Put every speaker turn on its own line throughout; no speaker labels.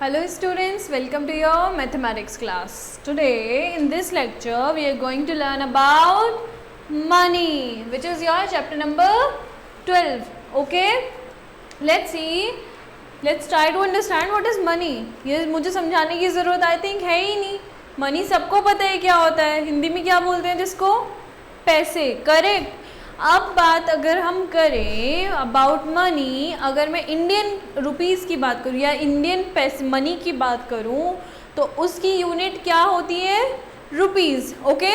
Hello students, welcome to your mathematics class. Today in this lecture we are going to learn about money, which is your chapter number 12. Okay, let's see, let's try to understand what is money. ये मुझे समझाने की ज़रूरत I think है ही नहीं. Money सबको पता है क्या होता है. हिंदी में क्या बोलते हैं जिसको? पैसे. करेक्ट. अब बात अगर हम करें अबाउट मनी, अगर मैं इंडियन रुपीज़ की बात करूँ या इंडियन पैसे मनी की बात करूँ तो उसकी यूनिट क्या होती है? रुपीज़. ओके,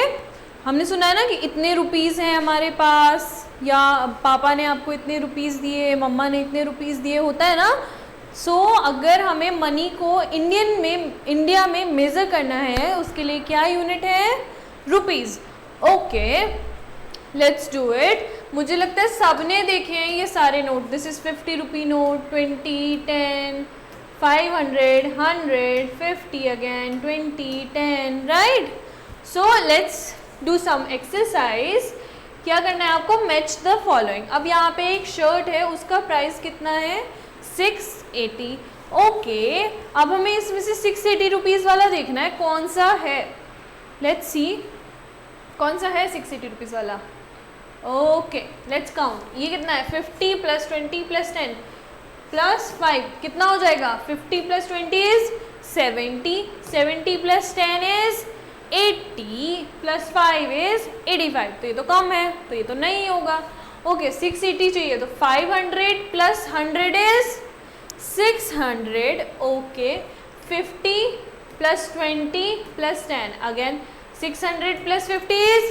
हमने सुना है ना कि इतने रुपीज़ हैं हमारे पास, या पापा ने आपको इतने रुपीज़ दिए, मम्मा ने इतने रुपीज़ दिए, होता है ना. सो अगर हमें मनी को इंडिया में मेज़र करना है, उसके लिए क्या यूनिट है? Rupees. Okay, let's do it. मुझे लगता है सबने देखे हैं ये सारे note. This is 50 rupee note, 20, 10, 500, 100, 50 again, 20, 10, right. So let's do some exercise. क्या करना है आपको? Match the following. अब यहाँ पे एक शर्ट है, उसका प्राइस कितना है? 680. ओके, अब हमें इसमें से 680 रुपीज़ वाला देखना है, कौन सा है. लेट्स सी कौन सा है 680 रुपीज़ वाला. Okay, let's count. ये कितना है? 50 प्लस 20 प्लस 10 प्लस 5 कितना हो जाएगा? 50 plus 20 is 70, 70 plus 10 is 80 plus 5 is 85. तो ये तो कम है, तो ये तो नहीं होगा. ओके, 680 चाहिए तो 500 plus 100 is 600. Okay, 50 plus 20 plus 10 again 600 plus 50 is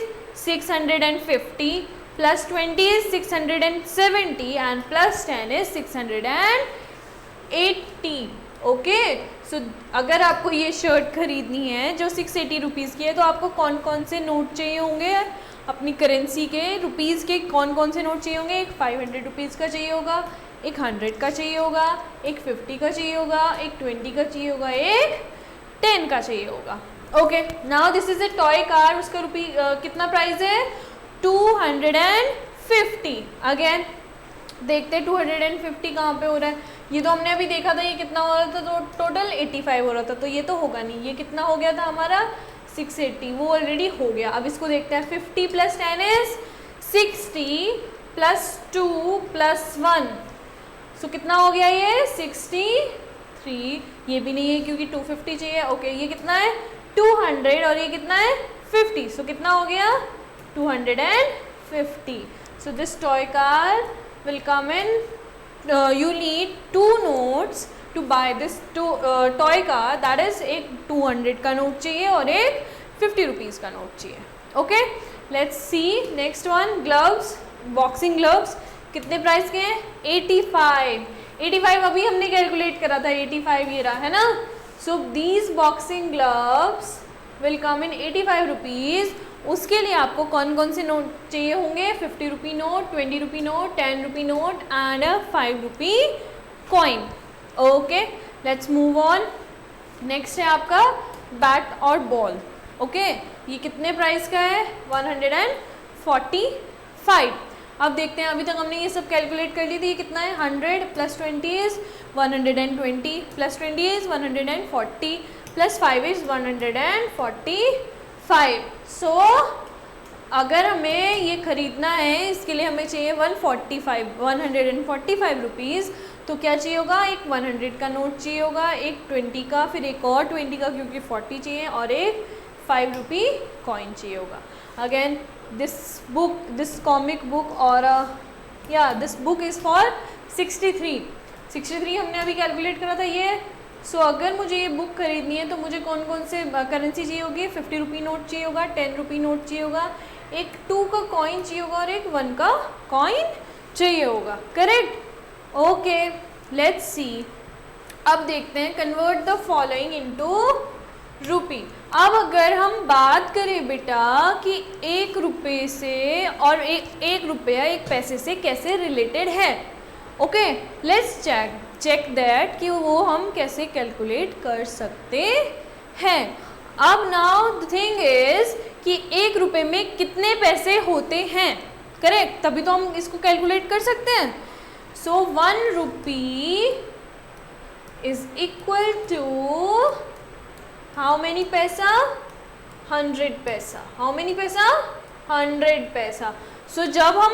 650 plus 20 is 670 and plus 10 is 680. Okay, सो अगर आपको ये शर्ट खरीदनी है जो 680 रुपीज़ की है तो आपको कौन कौन से नोट चाहिए होंगे? अपनी करेंसी के रुपीज़ के कौन कौन से नोट चाहिए होंगे? एक 500 रुपीज़ का चाहिए होगा, एक 100 का चाहिए होगा, एक 50 का चाहिए होगा, एक 20 का चाहिए होगा, एक 10 का चाहिए होगा. Okay, now this is a toy car. उसका कितना प्राइस है? 250. अगेन देखते हैं 250 कहाँ पे हो रहा है. ये तो हमने अभी देखा था, ये कितना हो रहा था, तो टोटल 85 हो रहा था, तो ये तो होगा नहीं. ये कितना हो गया था हमारा? 680. वो ऑलरेडी हो गया. अब इसको देखते हैं. 50 प्लस 10 इज 60 प्लस 2 प्लस 1. सो कितना हो गया ये? 63. ये भी नहीं है क्योंकि 250 चाहिए. ओके, ये कितना है? 200 और ये कितना है? 50. सो कितना हो गया? 250. So this toy car will come in. You need 2 notes to buy this toy car. That is एक 200 का नोट चाहिए और एक 50 रुपीज़ का नोट चाहिए. Okay, let's see next one. Gloves, boxing gloves कितने प्राइस के हैं? 85. 85 अभी हमने कैलकुलेट करा था. 85 ये रहा है ना. So these boxing gloves will come in 85 rupees. उसके लिए आपको कौन कौन से नोट चाहिए होंगे? 50 rupee note, 20 rupee note, 10 rupee note and 5 rupee coin. Okay, let's move on. Next है आपका बैट और बॉल. ओके, ये कितने प्राइस का है? 145. अब देखते हैं, अभी तक हमने ये सब कैलकुलेट कर ली थी. ये कितना है? 100 plus 20 is 120 plus 20 is 140 plus 5 is 145. सो अगर हमें ये ख़रीदना है, इसके लिए हमें चाहिए 145 रुपीज़. तो क्या चाहिए होगा? एक 100 का नोट चाहिए होगा, एक 20 का, फिर एक और 20 का क्योंकि 40 चाहिए, और एक 5 रुपी कॉइन चाहिए होगा. अगेन दिस कॉमिक बुक और दिस बुक इज़ फॉर 63 हमने अभी कैलकुलेट करा था ये. सो अगर मुझे ये बुक खरीदनी है तो मुझे कौन कौन से करेंसी चाहिए होगी? 50 रुपी नोट चाहिए होगा, 10 रुपी नोट चाहिए होगा, एक 2 का कॉइन चाहिए होगा और एक 1 का कॉइन चाहिए होगा. करेक्ट. ओके, लेट्स सी. अब देखते हैं, कन्वर्ट द फॉलोइंग इनटू रुपी. अब अगर हम बात करें बेटा कि 1 रुपये से और एक रुपया 1 पैसे से कैसे रिलेटेड है. ओके, लेट्स चेक दैट कि वो हम कैसे कैलकुलेट कर सकते हैं. अब नाउ द थिंग इज कि 1 रुपये में कितने पैसे होते हैं. करेक्ट, तभी तो हम इसको कैलकुलेट कर सकते हैं. So 1 rupee is equal to how many paisa, 100 पैसा। हाउ मेनी पैसा, 100 पैसा। सो जब हम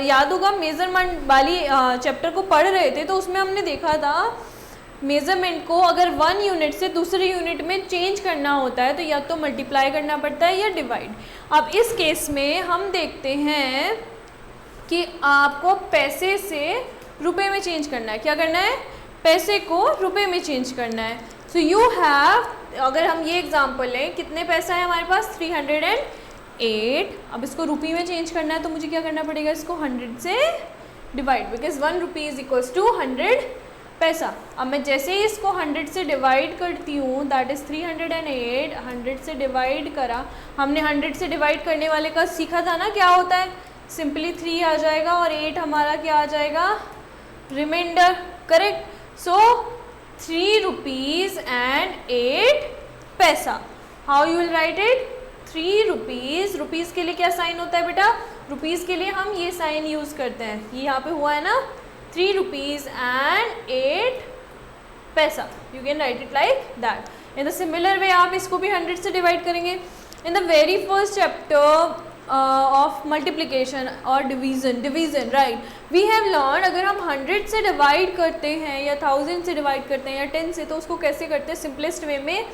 याद होगा मेज़रमेंट वाली चैप्टर को पढ़ रहे थे तो उसमें हमने देखा था मेज़रमेंट को अगर 1 यूनिट से दूसरे यूनिट में चेंज करना होता है तो या तो मल्टीप्लाई करना पड़ता है या डिवाइड। अब इस केस में हम देखते हैं कि आपको पैसे से रुपए में चेंज करना है। क्या करना है, पैसे को रुपए में चेंज करना है। सो यू हैव, अगर हम ये एग्जांपल लें, कितने पैसा है हमारे पास, 308। अब इसको रुपये में चेंज करना है तो मुझे क्या करना पड़ेगा, इसको 100 से divide, because 1 rupee is equals to 100 paisa. अब मैं जैसे ही इसको 100 से डिवाइड करती हूँ, दैट इज़ 308, 100 से डिवाइड करा। हमने 100 से डिवाइड करने वाले का सीखा था ना, क्या होता है, सिंपली 3 आ जाएगा और 8 हमारा क्या आ जाएगा, reminder. Correct. So 3 rupees and 8 paisa. How you will write it, 3 rupees, rupees के लिए क्या साइन होता है बेटा, रुपीज़ के लिए हम ये साइन यूज़ करते हैं, ये यहाँ पे हुआ है ना, 3 रुपीज़ एंड 8 पैसा। You can write it like that. In the similar way आप इसको भी 100 से डिवाइड करेंगे। In the very first chapter of multiplication और division right, we have learn, अगर हम 100 से डिवाइड करते हैं या 1000 से डिवाइड करते हैं या 10 से, तो उसको कैसे करते हैं, सिंपलेस्ट वे में।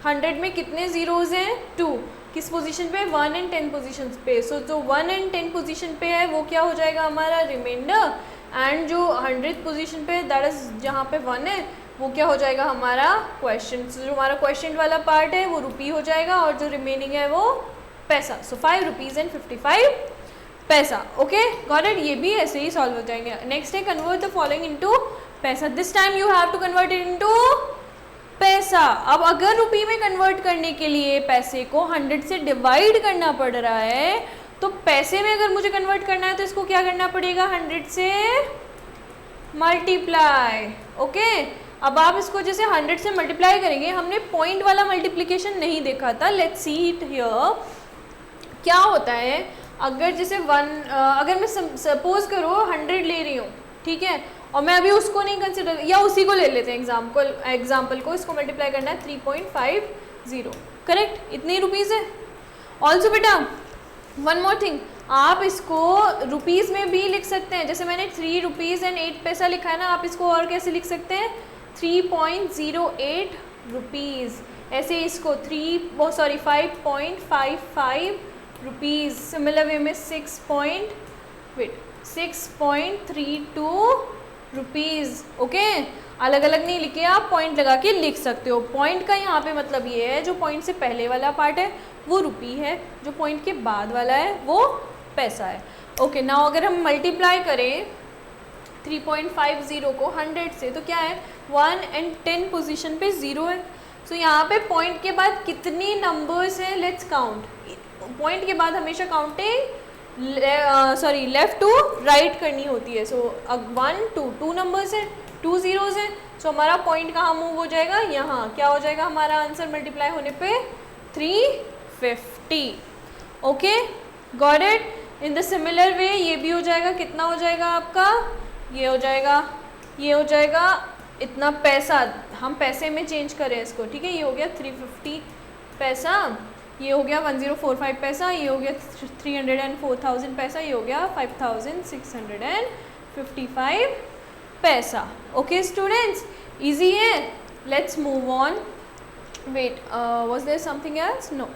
100 में कितने ज़ीरोज़ हैं, 2, किस पोजीशन पे, 1 एंड 10 पोजीशन पे। सो जो 1 एंड 10 पोजीशन पे है वो क्या हो जाएगा हमारा रिमाइंडर, एंड जो 100th पोजीशन पे, दैट इज़ जहाँ पे 1 है, वो क्या हो जाएगा हमारा क्वेश्चन। जो हमारा क्वेश्चन वाला पार्ट है वो रुपी हो जाएगा और जो रिमेनिंग है वो पैसा। सो 5 rupees and 55 paisa. Okay got it. ये भी ऐसे ही सॉल्व हो जाएंगे। नेक्स्ट है convert the following into paisa. This time you have to convert it into paisa. अब अगर रुपये में कन्वर्ट करने के लिए पैसे को 100 से डिवाइड करना पड़ रहा है, तो पैसे में अगर मुझे कन्वर्ट करना है तो इसको क्या करना पड़ेगा, 100 से मल्टीप्लाई। ओके, अब आप इसको जैसे 100 से मल्टीप्लाई करेंगे, हमने पॉइंट वाला मल्टीप्लिकेशन नहीं देखा था। Let's see it here. क्या होता है, अगर जैसे अगर मैं सपोज करो 100 ले रही हूँ, ठीक है, और मैं अभी उसको नहीं कंसिडर, या उसी को ले लेते हैं एग्जाम्पल को, इसको मल्टीप्लाई करना है 3.50। करेक्ट, इतनी रुपीज़ है। ऑल्सो बेटा वन मोर थिंग, आप इसको रुपीज़ में भी लिख सकते हैं। जैसे मैंने 3 रुपीज़ एंड 8 पैसा लिखा है ना, आप इसको और कैसे लिख सकते हैं, 3.08 रुपीज़। ऐसे इसको 5.55 रुपीज़। सिमिलर वे में 6.32 रुपीज़। ओके, अलग अलग नहीं लिखे, आप पॉइंट लगा के लिख सकते हो। पॉइंट का यहाँ पे मतलब ये है, जो पॉइंट से पहले वाला पार्ट है वो रुपी है, जो पॉइंट के बाद वाला है वो पैसा है। ओके, नाउ अगर हम मल्टीप्लाई करें 3.50 को 100 से, तो क्या है, 1 एंड 10 पोजीशन पे 0 है। सो यहाँ पे पॉइंट के बाद कितनी नंबर्स हैं, लेट्स काउंट। पॉइंट के बाद हमेशा काउंटिंग लेफ्ट टू राइट करनी होती है। सो 1 2 नंबर्स हैं, 2 ज़ीरोज़ हैं। सो हमारा पॉइंट कहाँ मूव हो जाएगा, यहाँ। क्या हो जाएगा हमारा आंसर मल्टीप्लाई होने पे, 350। Okay got it. In the similar वे ये भी हो जाएगा, कितना हो जाएगा आपका, ये हो जाएगा, ये हो जाएगा इतना पैसा। हम पैसे में चेंज करें इसको, ठीक है, ये हो गया 350 पैसा, ये हो गया 1045 पैसा, ये हो गया 304,000 पैसा, ये हो गया 5,655 पैसा। ओके स्टूडेंट्स, इजी है। Let's move on. Wait, was there something else, no.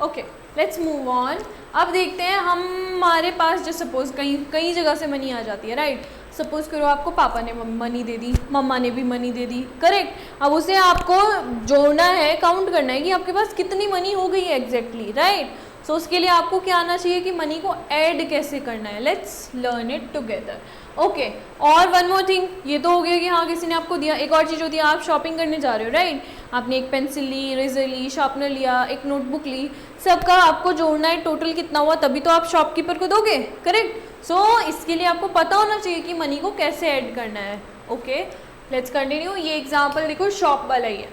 Okay, let's move on. अब देखते हैं हमारे पास, जो सपोज कई जगह से मनी आ जाती है, राइट। सपोज करो आपको पापा ने मनी दे दी, मम्मा ने भी मनी दे दी, करेक्ट। अब उसे आपको जोड़ना है, काउंट करना है कि आपके पास कितनी मनी हो गई है एग्जैक्टली, राइट। सो उसके लिए आपको क्या आना चाहिए कि मनी को ऐड कैसे करना है। Let's learn it together. Okay, और वन मोर थिंग, ये तो हो गया कि हाँ किसी ने आपको दिया। एक और चीज़ होती है, आप शॉपिंग करने जा रहे हो, राइट। आपने एक पेंसिल ली, इरेजर ली, शार्पनर लिया, एक नोटबुक ली, सबका आपको जोड़ना है, टोटल कितना हुआ, तभी तो आप शॉपकीपर को दोगे, करेक्ट। सो इसके लिए आपको पता होना चाहिए कि मनी को कैसे ऐड करना है। Okay, let's continue. ये एग्जाम्पल देखो, शॉप वाला ही है।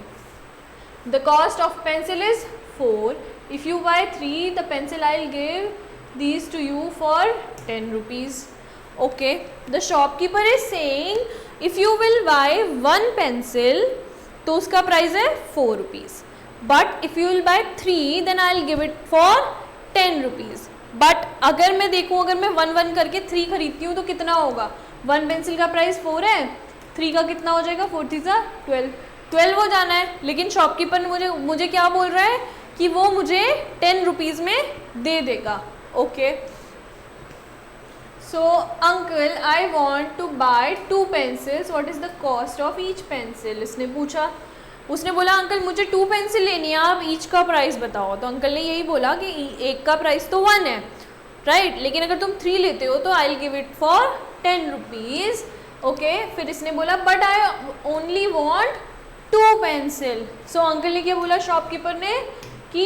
The cost of pencil is 4. If you buy 3, the pencil I'll give these to you for 10 rupees. Okay, the shopkeeper is saying if you will buy 1 pencil तो उसका price है 4 rupees, but if you will buy 3 then I will give it for 10 rupees. But अगर मैं देखूँ, अगर मैं 1 करके 3 खरीदती हूँ तो कितना होगा? 1 पेंसिल का प्राइस 4 है, 3 का कितना हो जाएगा? 4 3 12 हो जाना है। लेकिन शॉपकीपर मुझे क्या बोल रहा है कि वो मुझे 10 रुपीज़ में दे देगा। Okay, so uncle I want to buy 2 pencils, what is the cost of each pencil? इसने पूछा, उसने बोला अंकल मुझे 2 पेंसिल लेनी है, आप ईच का प्राइस बताओ। तो अंकल ने यही बोला कि एक का प्राइस तो 1 है, राइट, लेकिन अगर तुम 3 लेते हो तो आई will give it for 10 rupees. Okay, फिर इसने बोला but I only want 2 pencil. So uncle ने क्या बोला शॉपकीपर ने कि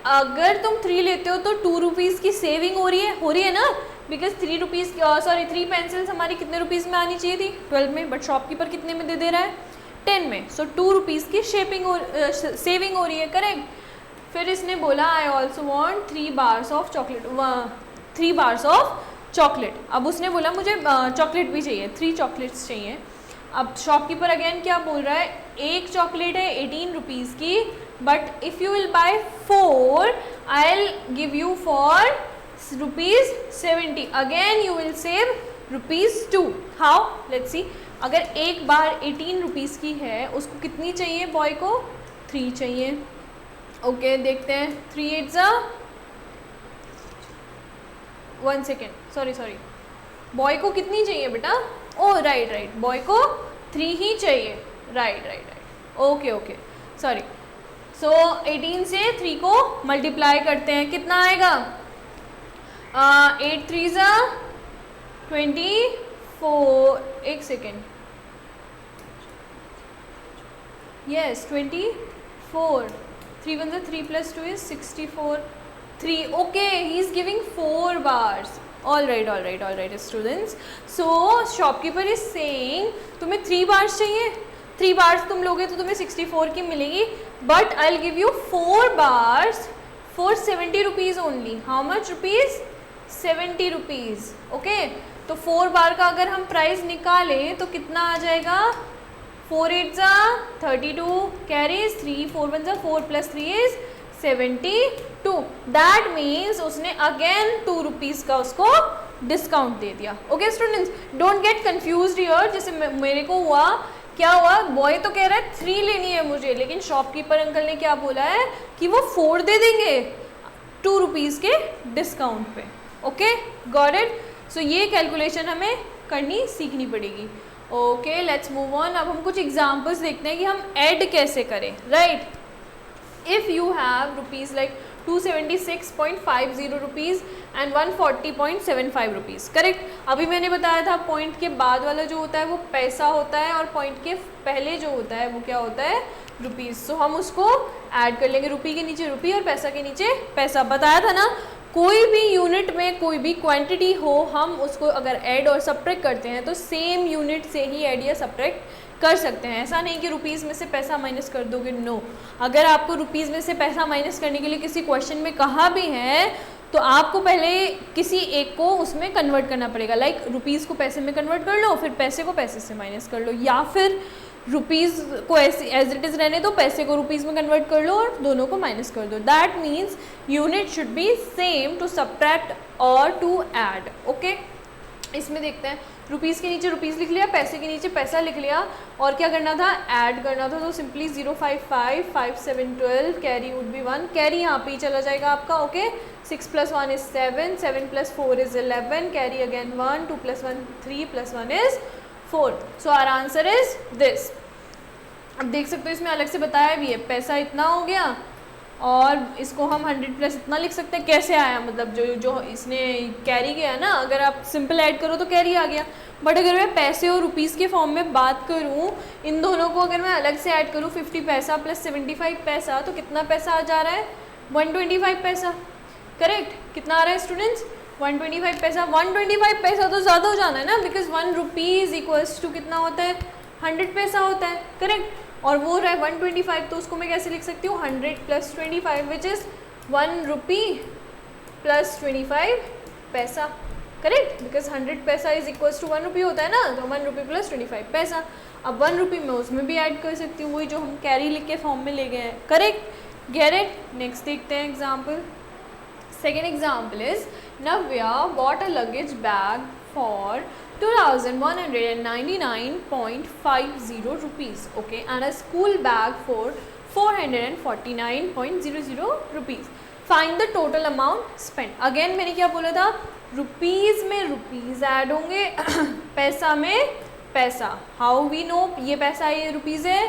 अगर तुम 3 लेते हो तो 2 रुपीज़ की सेविंग हो रही है ना, बिकॉज 3 रुपीज़, सॉरी 3 पेंसिल्स हमारी कितने रुपीज़ में आनी चाहिए थी? 12 में, बट शॉपकीपर कितने में दे रहा है? 10 में। सो 2 रुपीज़ की सेविंग हो रही है, करेक्ट। फिर इसने बोला I also want 3 bars of chocolate, 3 bars of chocolate. अब उसने बोला मुझे चॉकलेट भी चाहिए, 3 चॉकलेट्स चाहिए। अब शॉपकीपर अगेन क्या बोल रहा है, एक चॉकलेट है 18 रुपीज़ की, but if you will bye 4 I will give you for rupees 70। Again you will save rupees 2। How? Let's see. अगर एक बार 18 रुपीज़ की है, उसको कितनी चाहिए बॉय को? 3 चाहिए। ओके, देखते हैं। 3 8 ज़ा 1 सेकेंड, सॉरी बॉय को कितनी चाहिए बेटा? ओह राइट, बॉय को 3 ही चाहिए। Right, okay, sorry. सो 18 से 3 को मल्टीप्लाई करते हैं, कितना आएगा? 8 3 ज़ा 24, एक सेकेंड, यस 24, 3 1 ज़ा 3 + 2 is 64, 3, okay, he is giving 4 bars. All right students, so shopkeeper is saying तुम्हें 3 bars चाहिए, 3 bars तुम लोगे तो तुम्हें 64 की मिलेगी, but I'll give you 4 bars for 70 rupees only. How much rupees? 70 rupees. Okay, तो 4 बार का अगर हम प्राइस निकालें तो कितना आ जाएगा? 4 8 ज़ा 32, कैरीज 3, 4 1 ज़ा 4 + 3 is 72. दैट मीन्स उसने अगेन 2 रुपीज़ का उसको डिस्काउंट दे दिया। Okay students, don't get confused here. जैसे मेरे को हुआ, क्या हुआ, बॉय तो कह रहा है 3 लेनी है मुझे, लेकिन शॉपकीपर अंकल ने क्या बोला है कि वो 4 दे देंगे 2 रुपीज़ के डिस्काउंट पे। Okay, got it. सो ये कैलकुलेशन हमें करनी सीखनी पड़ेगी। Okay, let's move on. अब हम कुछ एग्जाम्पल्स देखते हैं कि हम ऐड कैसे करें, right. If you have rupees like 276.50 rupees and 140.75 rupees, correct. अभी मैंने बताया था पॉइंट के बाद वाला जो होता है वो पैसा होता है और पॉइंट के पहले जो होता है वो क्या होता है? रुपीज़। सो हम उसको ऐड कर लेंगे, रुपये के नीचे रुपये और पैसा के नीचे पैसा। बताया था ना, कोई भी यूनिट में कोई भी क्वांटिटी हो, हम उसको अगर ऐड और सब्ट्रैक्ट करते हैं तो सेम यूनिट से ही ऐड या सब्ट्रैक्ट कर सकते हैं। ऐसा नहीं कि रुपीज़ में से पैसा माइनस कर दोगे, नो। अगर आपको रुपीज़ में से पैसा माइनस करने के लिए किसी क्वेश्चन में कहा भी है तो आपको पहले किसी एक को उसमें कन्वर्ट करना पड़ेगा। लाइक रुपीज़ को पैसे में कन्वर्ट कर लो, फिर पैसे को पैसे से माइनस कर लो, या फिर रुपीज़ को ऐसे एज इट इज़ रहने दो, पैसे को रुपीज़ में कन्वर्ट कर लो और दोनों को माइनस कर दो। That means unit should be same to subtract और टू ऐड। ओके, इसमें देखते हैं। रुपीज़ के नीचे रुपीज़ लिख लिया, पैसे के नीचे पैसा लिख लिया, और क्या करना था? ऐड करना था। तो simply 055 5 7 12, carry would be 1, carry यहाँ पे ही चला जाएगा आपका। Okay, 6 + 1 is 7, 7 + 4 is 11, carry again 1, 2 + 1 3 + 1 is 4। So our answer is this. अब देख सकते हो इसमें अलग से बताया भी है, पैसा इतना हो गया और इसको हम 100 प्लस इतना लिख सकते हैं। कैसे आया, मतलब जो इसने कैरी किया ना, अगर आप सिंपल ऐड करो तो कैरी आ गया। बट अगर मैं पैसे और रुपीज़ के फॉर्म में बात करूँ, इन दोनों को अगर मैं अलग से ऐड करूँ, 50 पैसा प्लस 75 पैसा, तो कितना पैसा आ जा रहा है? 125 पैसा। करेक्ट, कितना आ रहा है स्टूडेंट्स? 125 पैसा। 125 पैसा तो ज़्यादा हो जाना है ना, बिकॉज 1 रुपीज़ इक्वल्स टू कितना होता है? 100 पैसा होता है। करेक्ट, और वो रहा है 125, तो उसको मैं कैसे लिख सकती हूँ? 100 + 25 विच इज़ 1 रुपी + 25 पैसा। करेक्ट, बिकॉज 100 पैसा इज इक्वल्स टू 1 रुपी होता है ना, तो 1 रुपी प्लस 25 पैसा। अब 1 रुपी मैं उसमें भी ऐड कर सकती हूँ, वही जो हम कैरी लिख के फॉर्म में ले गए हैं, करेक्ट, गेट इट। नेक्स्ट देखते हैं example. Second example is Navya bought a luggage bag for 2199.50 rupees, okay, and a school bag for 449.00 rupees. Find the total amount spent. Again मैंने क्या बोला था, रुपीज़ में रुपीज़ ऐड होंगे पैसा में पैसा। हाउ वी नो ये पैसा है ये रुपीज़ है,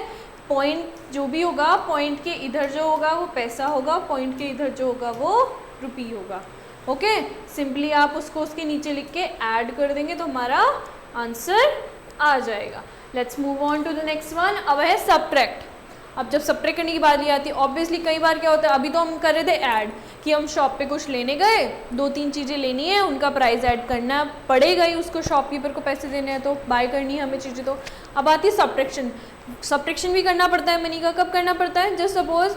पॉइंट जो भी होगा, पॉइंट के इधर जो होगा वो पैसा होगा, पॉइंट के इधर जो होगा वो रुपी होगा। ओके, सिंपली आप उसको उसके नीचे लिख के ऐड कर देंगे तो हमारा आंसर आ जाएगा। Let's move on to the next one. अब है सबट्रैक्ट। अब जब सबट्रैक्ट करने की बात आती है, ऑब्वियसली कई बार क्या होता है, अभी तो हम कर रहे थे ऐड, कि हम शॉप पे कुछ लेने गए, 2-3 चीज़ें लेनी है, उनका प्राइस ऐड करना पड़ेगा ही, उसको शॉपकीपर को पैसे देने हैं तो बाय करनी है हमें चीज़ें। तो अब आती है सबट्रैक्शन। सबट्रैक्शन भी करना पड़ता है मनी का। कब करना पड़ता है, जस्ट सपोज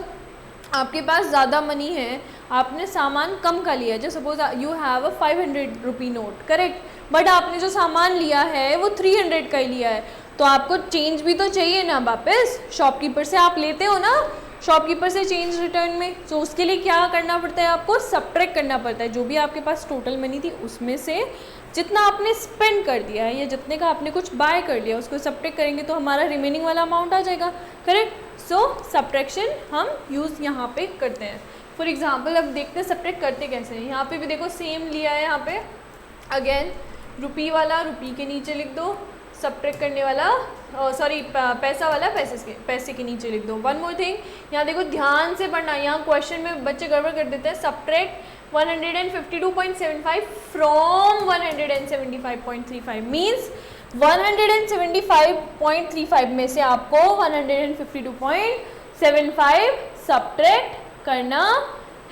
आपके पास ज़्यादा मनी है, आपने सामान कम का लिया है, जैसे suppose you have a 500 rupee note, correct, but आपने जो सामान लिया है वो 300 का ही लिया है, तो आपको चेंज भी तो चाहिए ना वापस, शॉपकीपर से आप लेते हो ना, शॉपकीपर से चेंज रिटर्न में, तो उसके लिए क्या करना पड़ता है, आपको सबट्रैक्ट करना पड़ता है। जो भी आपके पास टोटल मनी थी उसमें से जितना आपने स्पेंड कर दिया है या जितने का आपने कुछ बाय कर लिया उसको सबट्रैक्ट करेंगे तो हमारा रिमेनिंग वाला अमाउंट आ जाएगा, करेक्ट। सो सबट्रैक्शन हम यूज़ यहाँ पे करते हैं। फॉर एग्जांपल अब देखते हैं सबट्रैक्ट करते कैसे हैं। यहाँ पे भी देखो सेम लिया है, यहाँ पे अगेन रुपी वाला रुपी के नीचे लिख दो, सबट्रैक्ट करने वाला सॉरी पैसा वाला पैसे के नीचे लिख दो। वन मोर थिंग, यहाँ देखो ध्यान से पढ़ना, यहाँ क्वेश्चन में बच्चे गड़बड़ कर देते हैं। सबट्रैक्ट 152.75 फ्रॉम 175.35 मीन्स 175.35 में से आपको 152.75 सबट्रैक्ट करना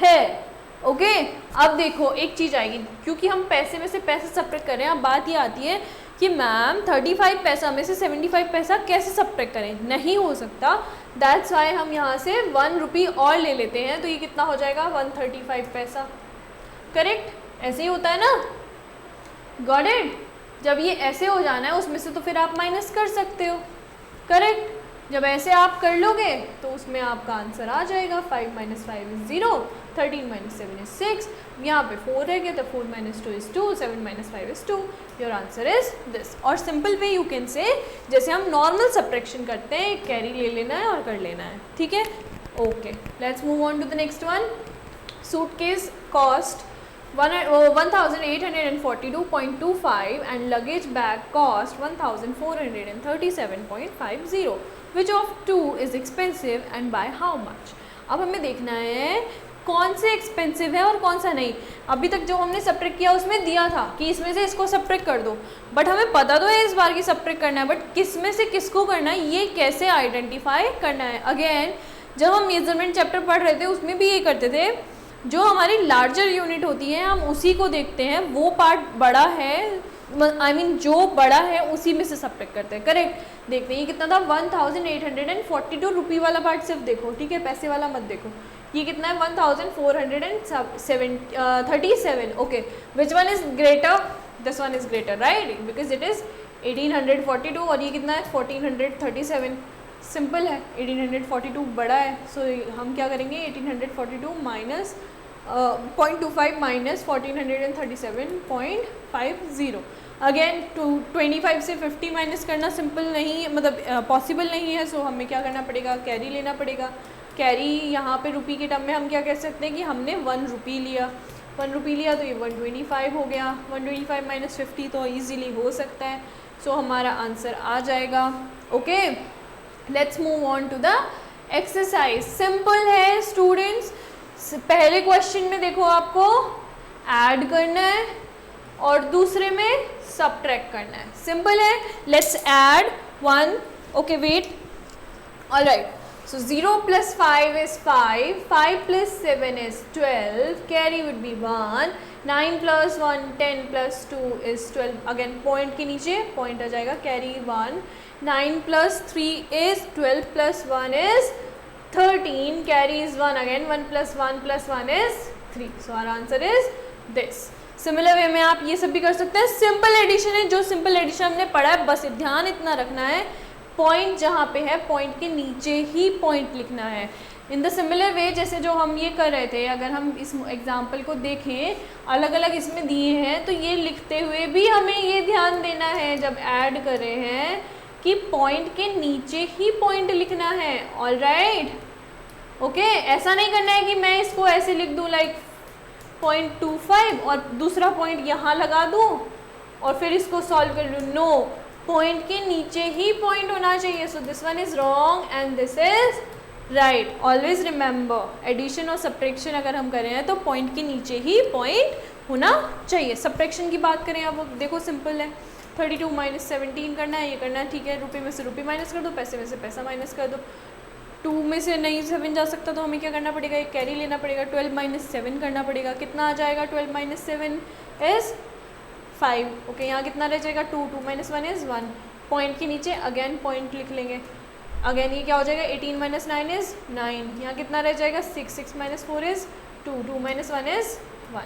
है। ओके, अब देखो एक चीज़ आएगी, क्योंकि हम पैसे में से पैसे सबट्रैक्ट कर रहे हैं, अब बात ये आती है कि मैम 35 पैसा में से 75 पैसा कैसे सबट्रैक्ट करें, नहीं हो सकता। दैट्स वाई हम यहाँ से 1 रुपी और ले लेते हैं, तो ये कितना हो जाएगा 135 पैसा, करेक्ट। ऐसे ही होता है ना, गॉट इट। जब ये ऐसे हो जाना है उसमें से तो फिर आप माइनस कर सकते हो, करेक्ट। जब ऐसे आप कर लोगे तो उसमें आपका आंसर आ जाएगा 5 - 5 is 0, 13 - 7 is 6, यहाँ पे 4 रह गया तो 4 - 2 is 2, 7 - 5 is 2, your answer is this. और simple way you can say, जैसे हम नॉर्मल सब्ट्रैक्शन करते हैं, कैरी ले लेना है और कर लेना है, ठीक है। Okay, let's move on to the next one. Suitcase cost 1842.25 and luggage bag cost 1437.50. Which of two is expensive and by how much? अब हमें देखना है कौन से एक्सपेंसिव है और कौन सा नहीं। अभी तक जो हमने सब्ट्रैक्ट किया उसमें दिया था कि इसमें से इसको सब्ट्रैक्ट कर दो, बट हमें पता तो है इस बार की सब्ट्रैक्ट करना है, बट किस में से किसको करना है ये कैसे आइडेंटिफाई करना है। अगेन जब हम मेजरमेंट चैप्टर पढ़ रहे थे उसमें भी ये करते थे, जो हमारी लार्जर यूनिट होती है हम उसी को देखते हैं, वो पार्ट बड़ा है, I mean, जो बड़ा है उसी में से सब्ट्रैक्ट करते हैं, करेक्ट। देखते हैं ये कितना था 1842 रुपी वाला पार्ट सिर्फ देखो, ठीक है, पैसे वाला मत देखो। ये कितना है 1437, okay. Which one is greater, this one is greater, right, because it is 1842 और ये कितना है 1437। सिंपल है, 1842 बड़ा है, सो हम क्या करेंगे 1842 माइनस 0.25 माइनस 1437.50। अगेन 25 से 50 माइनस करना सिंपल नहीं, मतलब पॉसिबल नहीं है, सो हमें क्या करना पड़ेगा, कैरी लेना पड़ेगा। कैरी यहाँ पे रुपी के टर्म में हम क्या कह सकते हैं कि हमने 1 रुपी लिया, 1 रुपी लिया तो ये 125 हो गया, 125 माइनस 50 तो ईजीली हो सकता है, सो हमारा आंसर आ जाएगा। Okay, let's move on to the exercise. Simple है स्टूडेंट्स, पहले क्वेश्चन में देखो आपको ऐड करना है और दूसरे में सबट्रैक्ट करना है, सिंपल है। Let's add 1, okay wait, alright. So 0 + 5 is 5, 5 + 7 is 12, carry would be 1, 9 + 1 10 + 2 is 12, again point के नीचे पॉइंट आ जाएगा, carry 1, 9 + 3 is 12 + 1 is 13, carry is 1, again 1 + 1 + 1 is 3, so our answer is this. Similar way में आप ये सब भी कर सकते हैं। सिंपल एडिशन है, जो सिंपल एडिशन हमने पढ़ा है बस ध्यान इतना रखना है, पॉइंट जहाँ पे है पॉइंट के नीचे ही पॉइंट लिखना है। इन द सिमिलर वे जैसे जो हम ये कर रहे थे, अगर हम इस एग्जाम्पल को देखें, अलग अलग इसमें दिए हैं, तो ये लिखते हुए भी हमें ये ध्यान देना है जब ऐड कर रहे हैं कि पॉइंट के नीचे ही पॉइंट लिखना है। Alright, okay. ऐसा नहीं करना है कि मैं इसको ऐसे लिख दूँ लाइक 0.25 और दूसरा पॉइंट यहाँ लगा दूँ और फिर इसको सॉल्व कर लूँ। नो, पॉइंट के नीचे ही पॉइंट होना चाहिए। So this one is wrong and this is right. Always remember, addition और सब्ट्रैक्शन अगर हम कर रहे हैं तो पॉइंट के नीचे ही पॉइंट होना चाहिए। सब्ट्रैक्शन की बात करें, अब देखो सिंपल है, 32 माइनस 17 करना है, ये करना है, ठीक है। रुपये में से रुपये माइनस कर दो, पैसे में से पैसा माइनस कर दो। 2 में से नहीं 7 जा सकता तो हमें क्या करना पड़ेगा, एक कैरी लेना पड़ेगा, 12 माइनस 7 करना पड़ेगा। कितना आ जाएगा, 12 माइनस 7 इज़ 5। ओके, यहाँ कितना रह जाएगा, 2, 2 माइनस 1 इज़ 1। पॉइंट के नीचे अगेन पॉइंट लिख लेंगे। अगेन ये क्या हो जाएगा, 18 माइनस 9 इज़ 9। यहाँ कितना रह जाएगा, 6, 6 minus 4 is 2, 2 minus 1 is 1।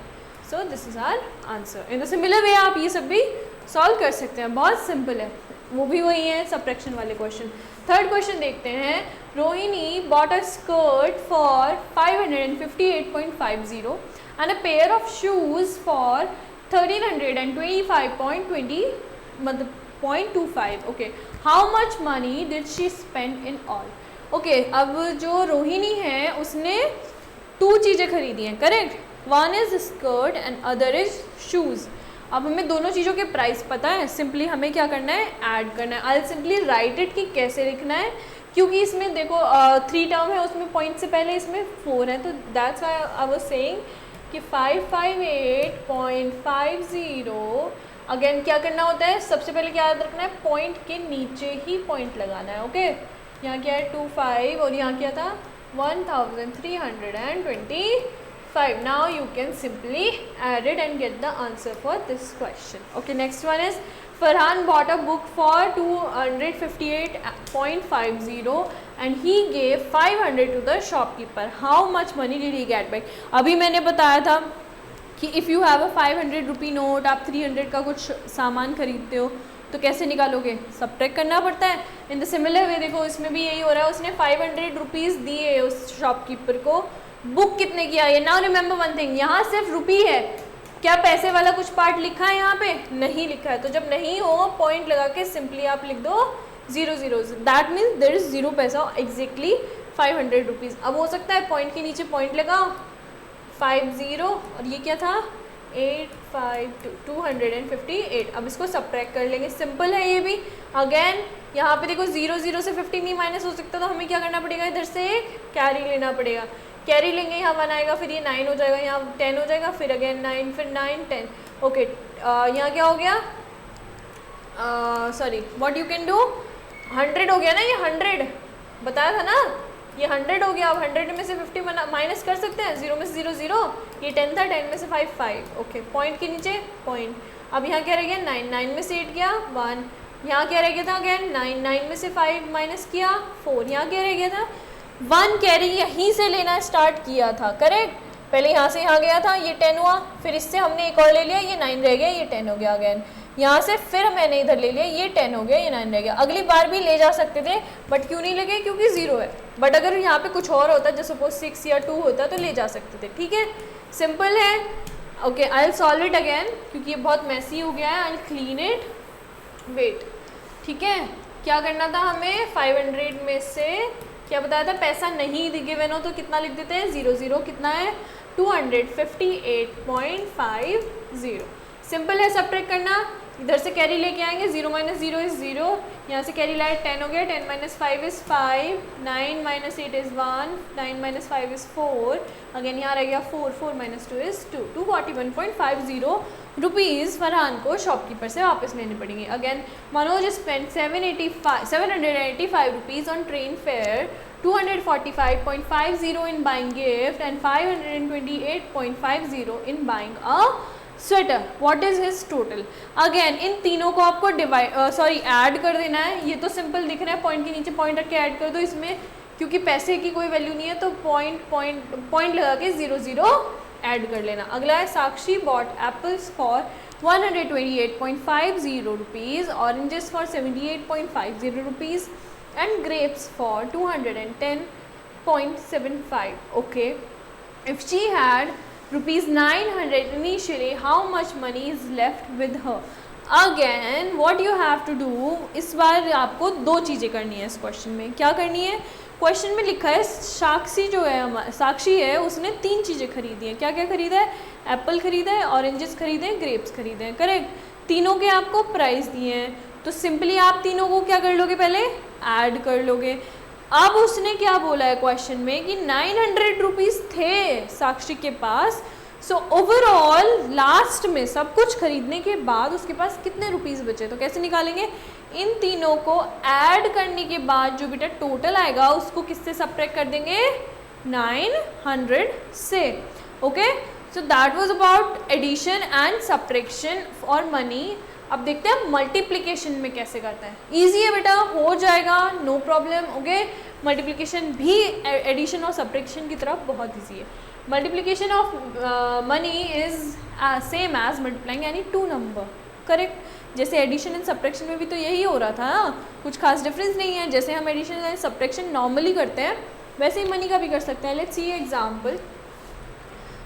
So this is our answer. In the similar way आप ये सब भी सॉल्व कर सकते हैं, बहुत सिंपल है। वो भी वही है सब्ट्रैक्शन वाले क्वेश्चन। थर्ड क्वेश्चन देखते हैं। Rohini bought a skirt for 558.50 and a pair of shoes for 1325.20 मतलब 0.25। Okay, how much money did she spend in all. Okay, अब जो रोहिणी है उसने 2 चीज़ें खरीदी हैं, correct. One is skirt and other is shoes. अब हमें दोनों चीज़ों के प्राइस पता है, सिंपली हमें क्या करना है, ऐड करना है। आई सिंपली राइट इट कि कैसे लिखना है, क्योंकि इसमें देखो 3 टर्म है, उसमें पॉइंट से पहले इसमें 4 है, तो that's why I was saying कि 558.50। अगेन क्या करना होता है, सबसे पहले क्या याद रखना है, पॉइंट के नीचे ही पॉइंट लगाना है। ओके, यहाँ क्या है 25 और यहाँ क्या था 1325। Now you can simply add it and get the answer for this question. Okay, next one is Farhan bought a book for 258.50 and he gave 500 to the shopkeeper. How much money did he get back? अभी मैंने बताया था कि if you have a 500 rupee note, आप 300 का कुछ सामान खरीदते हो तो कैसे निकालोगे, सब्ट्रैक्ट करना पड़ता है। इन द सिमिलर वे देखो इसमें भी यही हो रहा है, उसने 500 रुपीज़ दिए उस शॉपकीपर को, बुक कितने की आई है। नाउ रिमेंबर वन थिंग, यहाँ सिर्फ रुपी है, क्या पैसे वाला कुछ पार्ट लिखा है यहाँ पे, नहीं लिखा है। तो जब नहीं हो पॉइंट लगा के सिंपली आप लिख दो 0 0, दैट मीन्स देयर इज 0 पैसा, एग्जैक्टली 500 रुपीज़। अब हो सकता है पॉइंट के नीचे पॉइंट लगाओ 50 और ये क्या था 258। अब इसको सब्ट्रैक्ट कर लेंगे, सिंपल है ये भी। अगेन यहाँ पे देखो 0 0 से 50 नहीं माइनस हो सकता, तो हमें क्या करना पड़ेगा, इधर से कैरी लेना पड़ेगा। कैरी लेंगे, यहाँ 1 आएगा, फिर ये 9 हो जाएगा, यहाँ 10 हो जाएगा, फिर अगेन 9, फिर 9 10। ओके, यहाँ क्या हो गया, sorry what you can do, 100 हो गया ना, ये 100 बताया था ना, ये 100 हो गया। अब 100 में से 50 माइनस कर सकते हैं, 0 में से 0 0, ये 10 था, 10 में से 5 5। ओके, पॉइंट के नीचे पॉइंट। अब यहाँ क्या रह गया 9, 9 में से 8 गया 1, यहाँ क्या रह गया था अगेन 9, 9 में से 5 माइनस किया 4, यहाँ क्या रह गया था 1। कैरी यहीं से लेना स्टार्ट किया था, करेक्ट। पहले यहाँ से यहाँ गया था, ये 10 हुआ, फिर इससे हमने एक और ले लिया, ये 9 रह गया, ये 10 हो गया। अगेन यहाँ से फिर मैंने इधर ले लिया, ये 10 हो गया, ये 9 रह गया। अगली बार भी ले जा सकते थे बट क्यों नहीं लगे, क्योंकि 0 है। बट अगर यहाँ पे कुछ और होता, जैसे सपोज 6 या 2 होता तो ले जा सकते थे, ठीक है, सिंपल है। Okay, I will solve it again क्योंकि ये बहुत मैसी हो गया है, I will clean it, wait, ठीक है। क्या करना था हमें, 500 में से क्या बताया था, पैसा नहीं गिवन हो तो कितना लिख देते हैं 0 0, कितना है 258.50। सिंपल है सब्ट्रैक्ट करना, इधर से कैरी लेके आएंगे, 0 माइनस 0 इज़ 0, यहाँ से कैरी लाए 10 हो गया, 10 minus 5 is 5, 9 minus 8 is 1, 9 minus 5 is 4, again यहाँ रह गया 4, 4 माइनस 2 इज़ 2, 241.50 रुपीज़ फरहान को शॉपकीपर से वापस लेने पड़ेंगे। Again Manoj spend 785 rupees on train fair, 245.50 in buying gift and 528.50 in buying a sweater. What is his total. Again in तीनों को आपको ऐड कर देना है। ये तो सिंपल दिख रहा है, पॉइंट के नीचे पॉइंट रख के ऐड कर दो। इसमें क्योंकि पैसे की कोई वैल्यू नहीं है तो पॉइंट लगा के 0 0 ऐड कर लेना। अगला है Sakshi bought apples for 128.50 rupees, oranges for 78.50 rupees and grapes for 210.75. Okay, if she had rupees 900 initially, how much money is left with her? Again what you have to do, इस बार आपको दो चीज़ें करनी है इस क्वेश्चन में। क्या करनी है? क्वेश्चन में लिखा है साक्षी जो है, साक्षी है, उसने 3 चीज़ें खरीदी हैं। क्या क्या खरीदा है? एप्पल खरीदा है, ऑरेंजेस खरीदे हैं, ग्रेप्स खरीदे हैं। करेक्ट। तीनों के आपको प्राइस दिए हैं, तो सिंपली आप तीनों को क्या कर लोगे? पहले ऐड कर लोगे। अब उसने क्या बोला है क्वेश्चन में कि 900 रुपीज़ थे साक्षी के पास, सो ओवरऑल लास्ट में सब कुछ खरीदने के बाद उसके पास कितने रुपीज़ बचे? तो कैसे निकालेंगे? इन तीनों को ऐड करने के बाद जो बेटा टोटल आएगा उसको किससे सब्ट्रैक्ट कर देंगे? 900 से। Okay, so that was about addition and subtraction for money. अब देखते हैं मल्टीप्लिकेशन में कैसे करते हैं। ईजी है बेटा, हो जाएगा, नो प्रॉब्लम। ओके, मल्टीप्लिकेशन भी एडिशन और सब्ट्रैक्शन की तरफ बहुत ईजी है। Multiplication of money is same as multiplying any 2 number. Correct. जैसे एडिशन एंड सब्ट्रैक्शन में भी तो यही हो रहा था ना, कुछ खास डिफरेंस नहीं है। जैसे हम एडिशन एंड सब्ट्रैक्शन नॉर्मली करते हैं वैसे ही मनी का भी कर सकते हैं। Let's see example.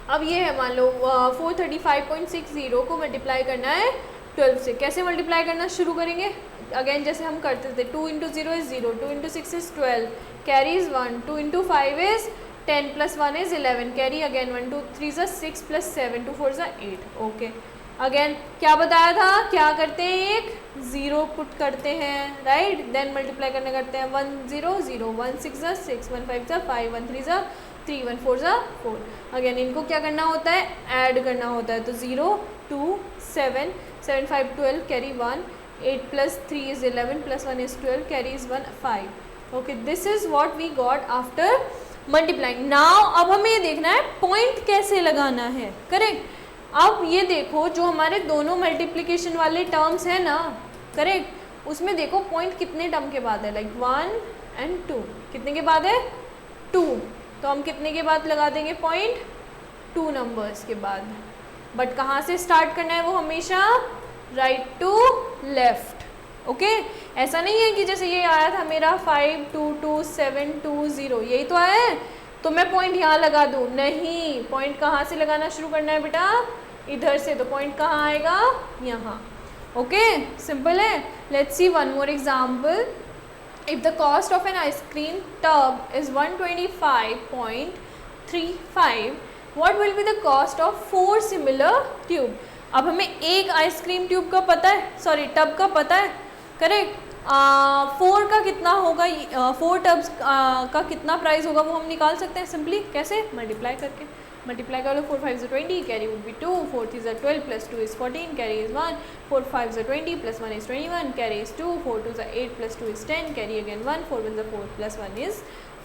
अब ये है, मान लो 435.60 को मल्टीप्लाई करना है 12 से। कैसे मल्टीप्लाई करना शुरू करेंगे? अगेन जैसे हम करते थे, 2 × 0 is 0, 2 × 6 is 12, carry is 1, 2 × 5 is 10 + 1 is 11, carry again 1, 2 3 ज़ा 6 + 7, 2 4 ज़ा 8। ओके, अगेन क्या बताया था? क्या करते हैं? एक 0 पुट करते हैं, राइट। देन मल्टीप्लाई करने करते हैं 1 0 0, 1 6 ज़ा 6, 1 5 ज़ा 5, 1 3 ज़ा 3, 1 4 ज़ा 4। अगेन इनको क्या करना होता है? ऐड करना होता है। तो 0 2 7 7 5 12, carry 1, 8 + 3 is 11, + 1 is 12, carry is 1 5. Okay, this is what we got after multiplying. Now अब हमें ये देखना है पॉइंट कैसे लगाना है। करेक्ट। अब ये देखो जो हमारे दोनों मल्टीप्लिकेशन वाले टर्म्स हैं ना, करेक्ट, उसमें देखो पॉइंट कितने टर्म के बाद है, लाइक 1 and 2। कितने के बाद है? 2। तो हम कितने के बाद लगा देंगे पॉइंट? 2 नंबर्स के बाद। बट कहाँ से स्टार्ट करना है वो हमेशा? Right to left. ओके, ऐसा नहीं है कि जैसे ये आया था मेरा 5 2 2 7 2 0, यही तो आया है तो मैं पॉइंट यहाँ लगा दूँ। नहीं, पॉइंट कहाँ से लगाना शुरू करना है बेटा? इधर से। तो पॉइंट कहाँ आएगा? यहाँ। ओके, सिंपल है। Let's see one more example. If the cost of an ice cream tub is 125.35, what will be the cost of 4 similar tube? अब हमें एक आइसक्रीम ट्यूब का पता है, सॉरी टब का पता है, करेक्ट। 4 का कितना होगा? 4 टब्स का कितना प्राइस होगा वो हम निकाल सकते हैं सिंपली। कैसे? मल्टीप्लाई करके। मल्टीप्लाई कर लो, 4 5 = 20, carry would be 2, 4 3 = 12, + 2 is 14, carry is 1, 4 5 = 20, + 1 is 21, carry is 2, 4 2 = 8, + 2 is 10, carry again 1, 4 1 = 4, + 1 is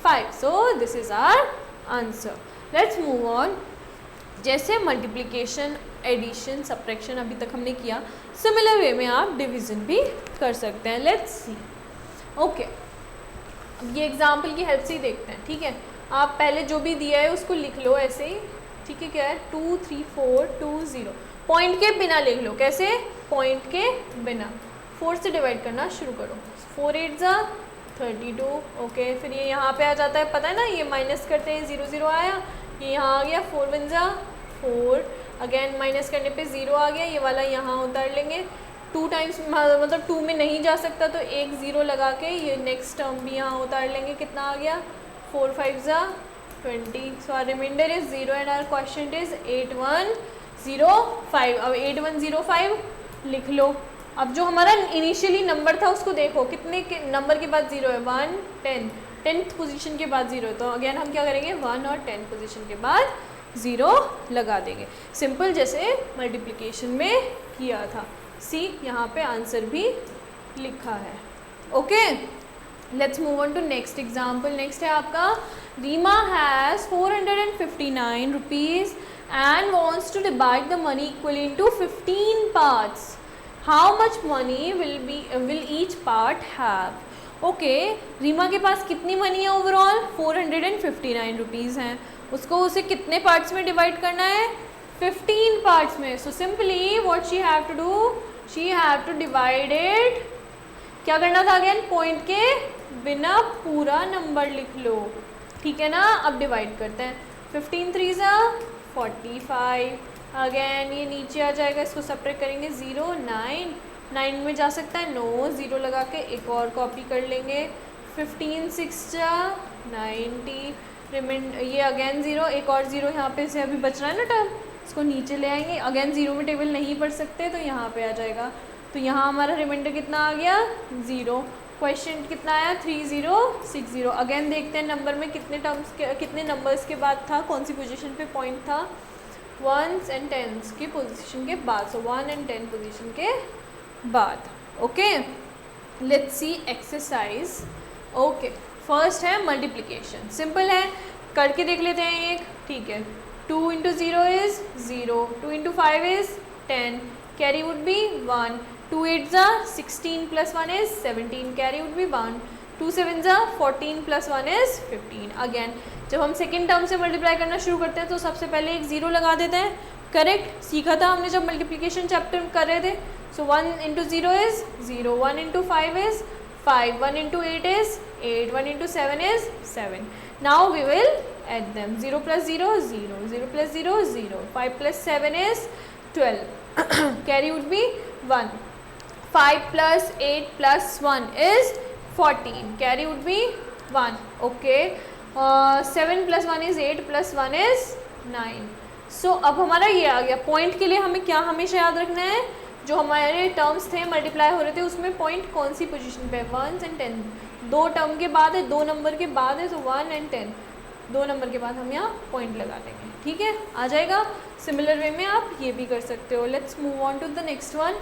5. So this is our answer. Let's move on. जैसे मल्टीप्लिकेशन, एडिशन, सब्ट्रैक्शन अभी तक हमने किया, सिमिलर वे में आप डिवीज़न भी कर सकते हैं। Let's see. ओके, अब ये एग्जाम्पल की हेल्प से ही देखते हैं। ठीक है, आप पहले जो भी दिया है उसको लिख लो ऐसे ही। ठीक है, क्या है? 2 3 4 2 0, पॉइंट के बिना लिख लो। कैसे? पॉइंट के बिना। 4 से डिवाइड करना शुरू करो। 4 8 ज़ा 32। ओके, फिर ये यहाँ पे आ जाता है, पता है ना, ये माइनस करते हैं 0 0 आया, ये यहाँ आ गया 4 1 ज़ा 4, अगेन माइनस करने पे 0 आ गया, ये वाला यहाँ उतार लेंगे। 2 टाइम्स मतलब 2 में नहीं जा सकता तो एक 0 लगा के ये नेक्स्ट टर्म भी यहाँ उतार लेंगे। कितना आ गया? 4 5 ज़ा 20। So our remainder is 0 and our quotient is 8105। अब 8105 लिख लो। अब जो हमारा इनिशियली नंबर था उसको देखो, कितने के नंबर के बाद 0 है? 1 10, 10th पोजीशन के बाद 0 है, तो अगेन हम क्या करेंगे? 1 और 10 पोजीशन के बाद 0 लगा देंगे। सिंपल जैसे मल्टीप्लिकेशन में किया था। सी, यहाँ पे आंसर भी लिखा है। Okay, let's move on to next example. Next है आपका, Reema has 459 rupees and wants to divide the money equally into 15 parts. How much money will each part have? Okay, Reema के पास कितनी मनी है ओवरऑल? 459 रुपीज़ हैं। उसको उसे कितने पार्ट्स में डिवाइड करना है? 15 पार्ट्स में। So simply what she have to do, she have to divide it, क्या करना था अगेन? पॉइंट के बिना पूरा नंबर लिख लो, ठीक है ना। अब डिवाइड करते हैं, 15 3 45, अगेन ये नीचे आ जाएगा, इसको सेपरेट करेंगे, 0 9 में जा सकता है, नो, 0 लगा के एक और कॉपी कर लेंगे, 15 6 90, रिमाइंड ये अगेन 0, एक और 0 यहाँ पे से अभी बच रहा है ना टर्म, इसको नीचे ले आएंगे, अगेन 0 में टेबल नहीं पढ़ सकते तो यहाँ पे आ जाएगा, तो यहाँ हमारा रिमाइंडर कितना आ गया? 0। क्वेश्चन कितना आया? 3060। अगेन देखते हैं नंबर में कितने टर्म्स के, कितने नंबर्स के बाद था, कौन सी पोजीशन पे पॉइंट था? 1s and 10s की पोजीशन के बाद, सो 1 and 10 पोजीशन के बाद। Okay, let's C exercise. Okay, first है मल्टीप्लिकेशन, सिंपल है, करके देख लेते हैं एक, ठीक है। 2 × 0 is 0, 2 × 5 is 10, carry would be 1, 2 8 16 + 1 is 17, carry would be 1, 2 7 14 + 1 is 15। Again जब हम सेकेंड टर्म से मल्टीप्लाई करना शुरू करते हैं तो सबसे पहले एक 0 लगा देते हैं, करेक्ट, सीखा था हमने जब मल्टीप्लिकेशन चैप्टर कर रहे थे। So 1 × 0 is 0, 1 × 5 is 5, 1 × 8 is 8, 1 × 7 is 7। Now we will add them, 0 + 0 0, 0 + 0 0, 5 + 7 is 12, carry would be 1, 5 + 8 + 1 is 14, carry would be 1, okay, 7 + 1 is 8 + 1 is 9। सो अब हमारा ये आ गया, पॉइंट के लिए हमें क्या हमेशा याद रखना है, जो हमारे टर्म्स थे मल्टीप्लाई हो रहे थे उसमें पॉइंट कौन सी पोजीशन पे है? 1s and 10, 2 टर्म के बाद है, 2 नंबर के बाद है, तो 1 and 10 2 नंबर के बाद हम यहाँ पॉइंट लगा देंगे, ठीक है, आ जाएगा। सिमिलर वे में आप ये भी कर सकते हो। Let's move on to the next one.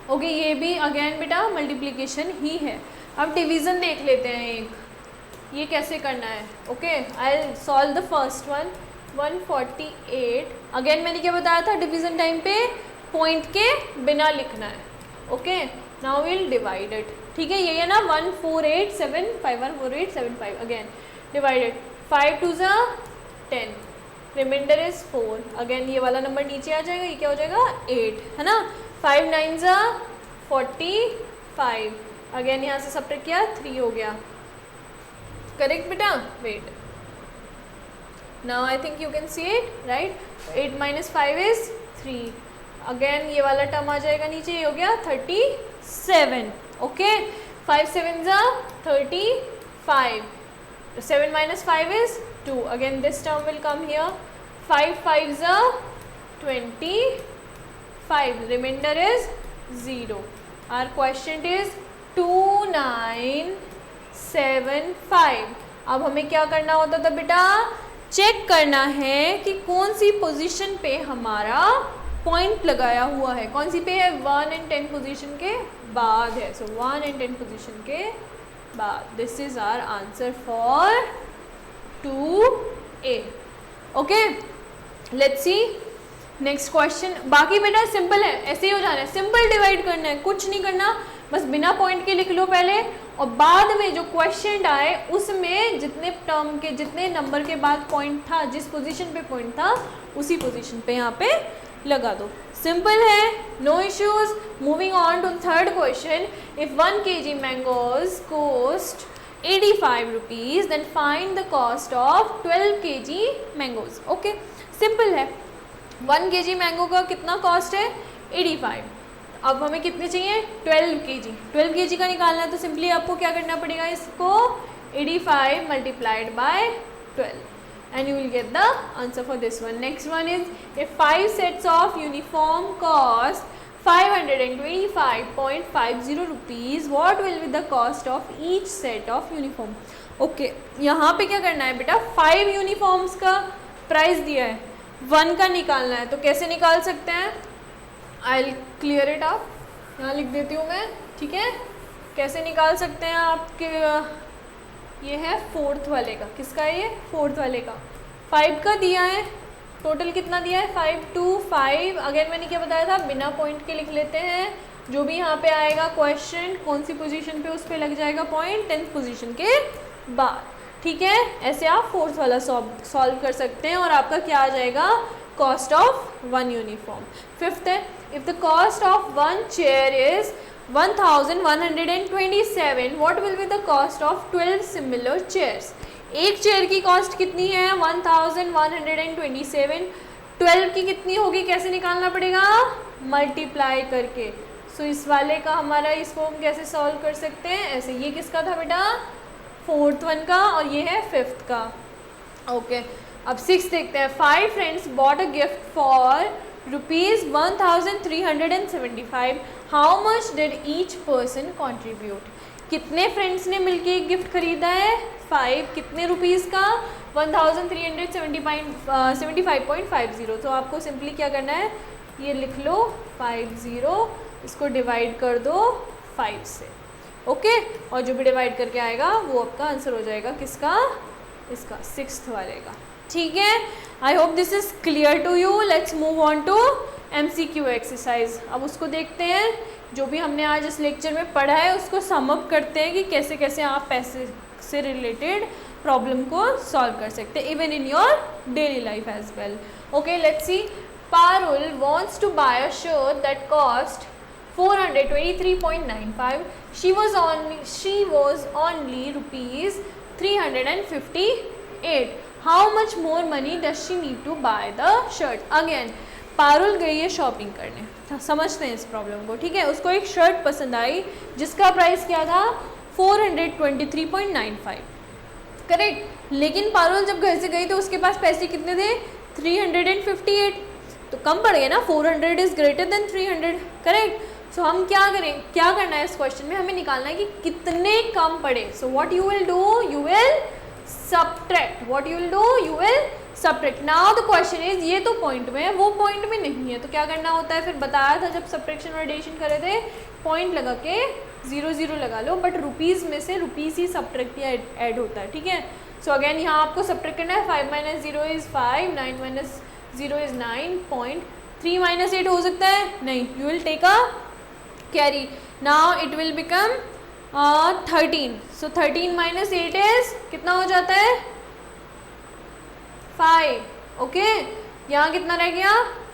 Okay, ये भी अगेन बेटा मल्टीप्लिकेशन ही है। अब डिवीज़न देख लेते हैं एक, ये कैसे करना है। Okay, I will solve the first one, 148। Again मैंने क्या बताया था, डिवीज़न टाइम पे पॉइंट के बिना लिखना है। Okay, now will divide it, ठीक है, ये है ना 14875, again divided, 5 2 10, reminder is 4, again ये वाला नंबर नीचे आ जाएगा, ये क्या हो जाएगा 8, है ना, 5 9 45, अगेन यहाँ से सब्ट्रैक्ट किया 3 हो गया, करेक्ट बेटा, wait, now I think you can see it, right, 8 - 5 is 3, again ये वाला टर्म आ जाएगा नीचे, ये हो गया 37, okay, 5 7 35, 7 - 5 is 2, again this term will come here, 5 5 25, remainder is 0, our quotient is 2975। अब हमें क्या करना होता था बेटा, चेक करना है कि कौन सी पोजीशन पे हमारा पॉइंट लगाया हुआ है, कौन सी पे है, 1 and 10 पोजीशन के बाद है, सो 1 and 10 पोजीशन के बाद, this is our answer for 2A। Okay, let's see next question. बाकी बेटा सिंपल है, ऐसे ही हो जाना है, सिंपल डिवाइड करना है, कुछ नहीं करना, बस बिना पॉइंट के लिख लो पहले, और बाद में जो क्वेश्चन आए उसमें जितने टर्म के, जितने नंबर के बाद पॉइंट था, जिस पोजीशन पे पॉइंट था उसी पोजीशन पे यहाँ पे लगा दो, सिंपल है, no issues. Moving on to third question, if 1 kg mangoes cost 85 rupees, then find the cost of 12 kg mangoes. Okay, simple है, 1 kg मैंगो का कितना कॉस्ट है, 85, अब हमें कितने चाहिए, 12 kg, 12 kg का निकालना है, तो सिंपली आपको क्या करना पड़ेगा, इसको 85 × 12 and you will get the answer for this one. Next one is, if 5 sets of uniform cost 525.50 rupees, what will be the cost of each set of uniform? Okay, यहाँ पे क्या करना है बेटा, 5 यूनिफॉर्म्स का प्राइस दिया है, 1 का निकालना है, तो कैसे निकाल सकते हैं, I will clear it up, यहाँ लिख देती हूँ मैं, ठीक है, कैसे निकाल सकते हैं आपके, ये है 4th वाले का, किसका है ये, 4th वाले का, 5 का दिया है, टोटल कितना दिया है, 5 2 5, अगेन मैंने क्या बताया था, बिना पॉइंट के लिख लेते हैं, जो भी यहाँ पे आएगा क्वेश्चन कौन सी पोजीशन पे, उस पे लग जाएगा पॉइंट 10th पोजीशन के बाद, ठीक है। ऐसे आप 4th वाला सॉल्व कर सकते हैं और आपका क्या आ जाएगा, cost of one uniform. 5th है, if the cost of one chair is 1127, what will be the cost of 12 similar chairs. एक चेयर की कॉस्ट कितनी है 1127, 12 की कितनी होगी, कैसे निकालना पड़ेगा, मल्टीप्लाई करके। सो इस वाले का हमारा, इसको हम कैसे सॉल्व कर सकते हैं, ऐसे। ये किसका था बेटा, 4th वन का, और ये है 5th का, ओके। अब 6 देखते हैं। 5 friends bought a gift for ₹1375, how much did each person contribute. कितने फ्रेंड्स ने मिलके एक गिफ्ट खरीदा है, 5, कितने रुपीज़ का, 1375.50। तो आपको सिंपली क्या करना है, ये लिख लो 50, इसको डिवाइड कर दो 5 से, ओके। और जो भी डिवाइड करके आएगा वो आपका आंसर हो जाएगा किसका, इसका 6th वाले का, ठीक है। I hope this is clear to you. Let's move on to MCQ exercise. अब उसको देखते हैं, जो भी हमने आज इस लेक्चर में पढ़ा है उसको सम अप करते हैं कि कैसे कैसे आप पैसे से रिलेटेड प्रॉब्लम को सॉल्व कर सकते हैं even in your daily life as well, okay. Let's see. Parul wants to buy a shirt that cost 423.95. She was only rupees 358. How much more money does she need to buy the shirt? Again, Parul गई है shopping करने, समझते हैं इस problem को, ठीक है। उसको एक शर्ट पसंद आई जिसका प्राइस क्या था 423.95, करेक्ट। लेकिन पारुल जब घर से गई तो उसके पास पैसे कितने थे 358, तो कम पड़ गए ना, 400 इज ग्रेटर देन 300, करेक्ट। सो हम क्या करें, क्या करना है इस क्वेश्चन में, हमें निकालना है कि कितने कम पड़े। So what you will do, you will subtract, what you will do, you will subtract. Now the question is, ये तो पॉइंट में है, वो पॉइंट में नहीं है, तो क्या करना होता है, फिर बताया था जब सब्ट्रैक्शन और एडिशन करे थे, पॉइंट लगा के 0 0 लगा लो, बट रुपीज़ में से रुपीज़ ही सब्ट्रैक्ट या ऐड होता है, ठीक है। सो अगेन यहाँ आपको सब्ट्रैक्ट करना है, 5 - 0 इज़ 5, 9 - 0 इज़ 9, 3 - 8 हो सकता है, नहीं, you will take a carry, now it will become 13। So 13 - 8 is कितना हो जाता है 5, ओके। यहाँ कितना रह गया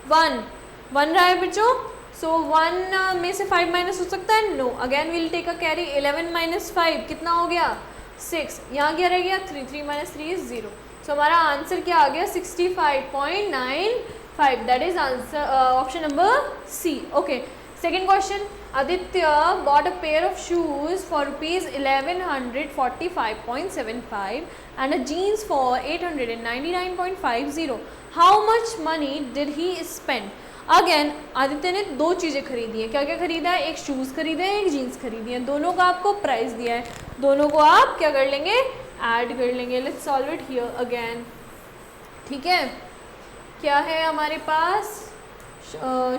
1 रहा है बच्चों। सो 1 में से 5 माइनस हो सकता है, no. Again will take a carry, 11 - 5 कितना हो गया 6। यहाँ क्या रह गया 3, 3 - 3 इज 0। सो हमारा आंसर क्या आ गया 65.95, that is answer option number C, okay. Second question, Aditya bought a pair of shoes for ₹1145.75 and a jeans for 899.50. How much money did he spend? Again Aditya ने 2 चीज़ें खरीदी हैं, क्या क्या खरीदा है, एक शूज़ खरीदे हैं, एक जीन्स खरीदी है, दोनों का आपको प्राइस दिया है, दोनों को आप क्या कर लेंगे, ऐड कर लेंगे। Let's solve it here again, ठीक है। क्या है हमारे पास,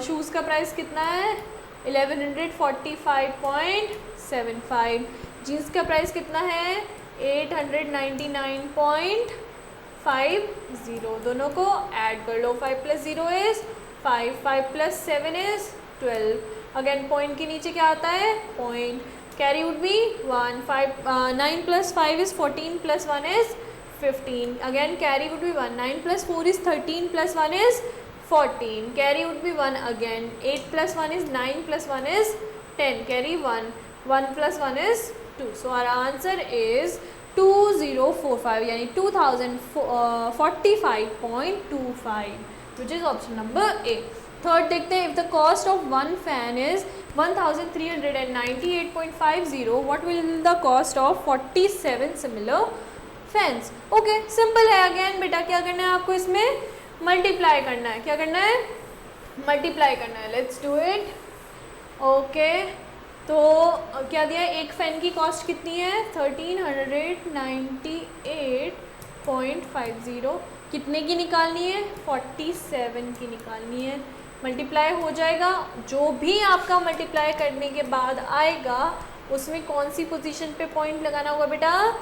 शूज़ का प्राइस कितना है 1145.75, जीन्स का प्राइस कितना है 899.50, दोनों को ऐड कर लो, 5 + 0 इज़ 5, 5 + 7 इज़ 12। अगेन पॉइंट के नीचे क्या आता है point, carry would be 1, 9 + 5 is 14 + 1 is 15, again carry would be 1, 9 + 4 is 13 + 1 is 14, carry would be 1 again, 8 + 1 is 9 + 1 is 10, carry 1, 1 + 1 is 2. So our answer is 2045, यानी 2045.25, which is option number A. Third देखते हैं, if the cost of one fan is 1398.50, what will the cost of 47 similar fans? Okay, simple है। Again बेटा क्या करना है आपको, इसमें मल्टीप्लाई करना है, क्या करना है मल्टीप्लाई करना है। Let's do it, okay. तो क्या दिया है, एक फ़ैन की कॉस्ट कितनी है 1398.50, कितने की निकालनी है 47 की निकालनी है, मल्टीप्लाई हो जाएगा। जो भी आपका मल्टीप्लाई करने के बाद आएगा उसमें कौन सी पोजीशन पे पॉइंट लगाना होगा बेटा,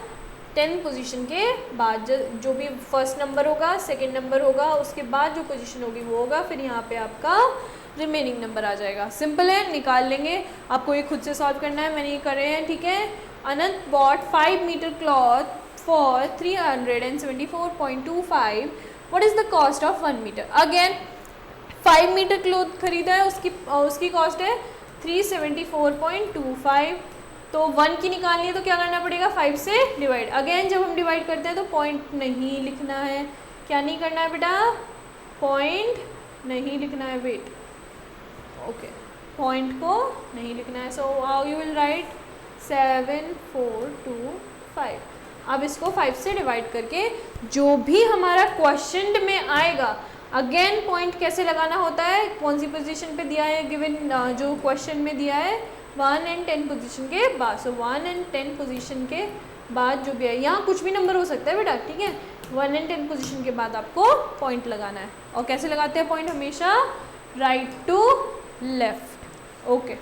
10 पोजीशन के बाद, जो भी फर्स्ट नंबर होगा, सेकंड नंबर होगा, उसके बाद जो पोजीशन होगी वो होगा, फिर यहाँ पे आपका रिमेनिंग नंबर आ जाएगा। सिंपल है, निकाल लेंगे। आपको ये खुद से सॉल्व करना है, मैंने ये करे हैं, ठीक है। Anant bought 5 metre cloth for 374.25, what is the cost of 1 metre. Again 5 metre cloth खरीदा है, उसकी कॉस्ट है 374.25, तो 1 की निकालनी है तो क्या करना पड़ेगा, 5 से डिवाइड। अगेन जब हम डिवाइड करते हैं तो पॉइंट नहीं लिखना है, क्या नहीं करना है बेटा, पॉइंट नहीं लिखना है, वेट, ओके, पॉइंट को नहीं लिखना है। So how you will right 7425। अब इसको 5 से डिवाइड करके जो भी हमारा क्वेश्चन में आएगा, अगेन पॉइंट कैसे लगाना होता है, कौन सी पोजीशन पे दिया है, गिवन जो क्वेश्चन में दिया है 1 and 10 पोजीशन के बाद। सो 1 and 10 पोजीशन के बाद जो भी है, यहाँ कुछ भी नंबर हो सकता है बेटा, ठीक है। 1 and 10 पोजीशन के बाद आपको पॉइंट लगाना है। और कैसे लगाते हैं पॉइंट, हमेशा right to left. Okay,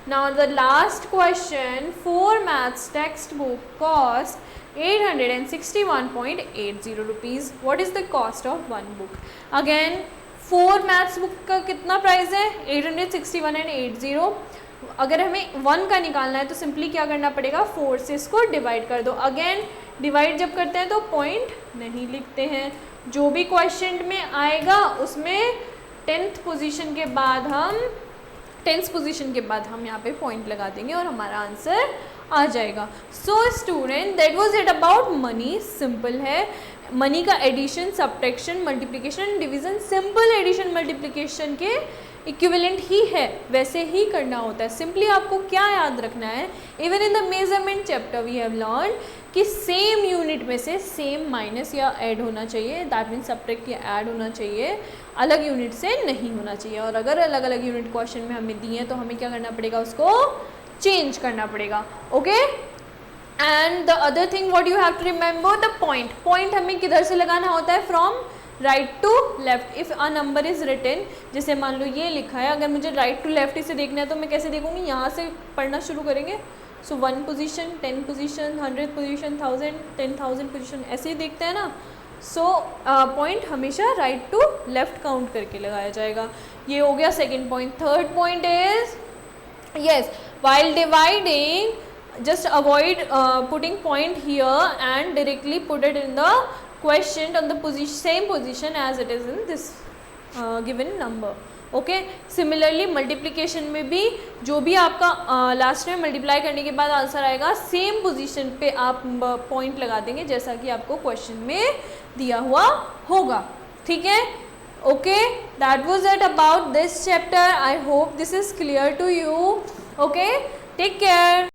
now the last question, 4 maths textbook cost 861.80 rupees, what is the cost of 1 book. Again 4 maths book का कितना प्राइस है, 861.80। अगर हमें 1 का निकालना है तो सिंपली क्या करना पड़ेगा, 4 से इसको डिवाइड कर दो। अगेन डिवाइड जब करते हैं तो पॉइंट नहीं लिखते हैं, जो भी क्वेश्चन में आएगा उसमें 10th पोजीशन के बाद हम यहाँ पे पॉइंट लगा देंगे और हमारा आंसर आ जाएगा। So student, that was it about money. Simple है, मनी का addition, subtraction, multiplication, division simple addition multiplication के इक्विवेलेंट ही है, वैसे ही करना होता है। सिंपली आपको क्या याद रखना है, even in the measurement chapter we have learn कि सेम यूनिट में से सेम माइनस या ऐड होना चाहिए, दैट मीन्स सब्ट्रैक्ट या ऐड होना चाहिए, अलग यूनिट से नहीं होना चाहिए। और अगर अलग अलग यूनिट क्वेश्चन में हमें दिए हैं तो हमें क्या करना पड़ेगा, उसको चेंज करना पड़ेगा। Okay, and the other thing what you have to remember, the point हमें किधर से लगाना होता है, from right to left. If a number is written, जैसे मान लो ये लिखा है, अगर मुझे राइट टू लेफ्ट इसे देखना है तो मैं कैसे देखूंगी, यहाँ से पढ़ना शुरू करेंगे। सो 1 पोजीशन, 10 पोजीशन, 100 पोजीशन, 1000, 10,000 पोजीशन, ऐसे ही देखते हैं ना। सो पॉइंट हमेशा राइट टू लेफ्ट काउंट करके लगाया जाएगा। ये हो गया second point. Third point is, yes, while dividing just avoid putting point here and directly put it in the question on the same position as it is in this given number. Okay, similarly multiplication में भी जो भी आपका last में multiply करने के बाद answer आएगा, सेम पोजीशन पे आप पॉइंट लगा देंगे जैसा कि आपको क्वेश्चन में दिया हुआ होगा, ठीक है। Okay, that was it about this chapter. I hope this is clear to you. Okay, take care.